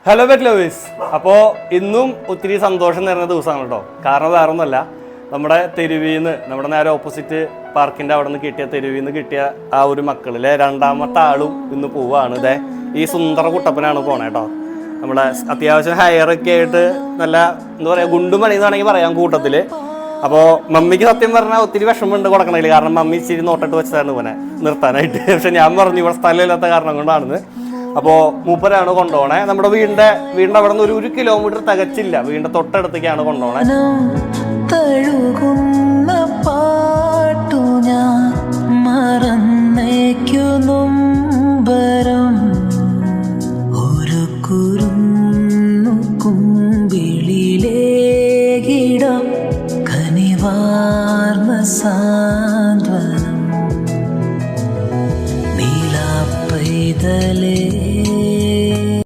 Hello pet lovers. അപ്പോൾ ഇന്നും ഒത്തിരി സന്തോഷം നിറഞ്ഞ ദിവസമാണ് കേട്ടോ. കാരണം വേറെ ഒന്നുമല്ല, നമ്മുടെ തെരുവിന്ന്, നമ്മുടെ നേരെ ഓപ്പോസിറ്റ് പാർക്കിൻ്റെ അവിടെ നിന്ന് കിട്ടിയ തെരുവിന്ന് കിട്ടിയ ആ ഒരു മക്കളിലെ രണ്ടാമത്തെ ആളും ഇന്ന് പോവാണ്. ഇതേ ഈ സുന്ദര കുട്ടപ്പനാണ് പോണേ കേട്ടോ. നമ്മുടെ അത്യാവശ്യം ഹയറൊക്കെ ആയിട്ട് നല്ല എന്താ പറയുക, ഗുണ്ടും പണിയെന്നാണെങ്കിൽ പറയാം കൂട്ടത്തിൽ. അപ്പോൾ മമ്മിക്ക് സത്യം പറഞ്ഞാൽ ഒത്തിരി വിഷമമുണ്ട് കൊടുക്കണില്ല. കാരണം മമ്മി ഇച്ചിരി നോട്ടിട്ട് വെച്ചതാണ് പോനെ നിർത്താനായിട്ട്. പക്ഷെ ഞാൻ പറഞ്ഞു ഇവിടെ സ്ഥലമില്ലാത്ത കാരണം കൊണ്ടാണെന്ന്. അപ്പോൾ മൂപ്പരാണ് കൊണ്ടുപോണേ. നമ്മുടെ വീടിൻ്റെ അവിടെ നിന്ന് ഒരു കിലോമീറ്റർ തികച്ചില്ല, വീടിൻ്റെ തൊട്ടടുത്തേക്കാണ് കൊണ്ടുപോണേ. ഒരു കുരു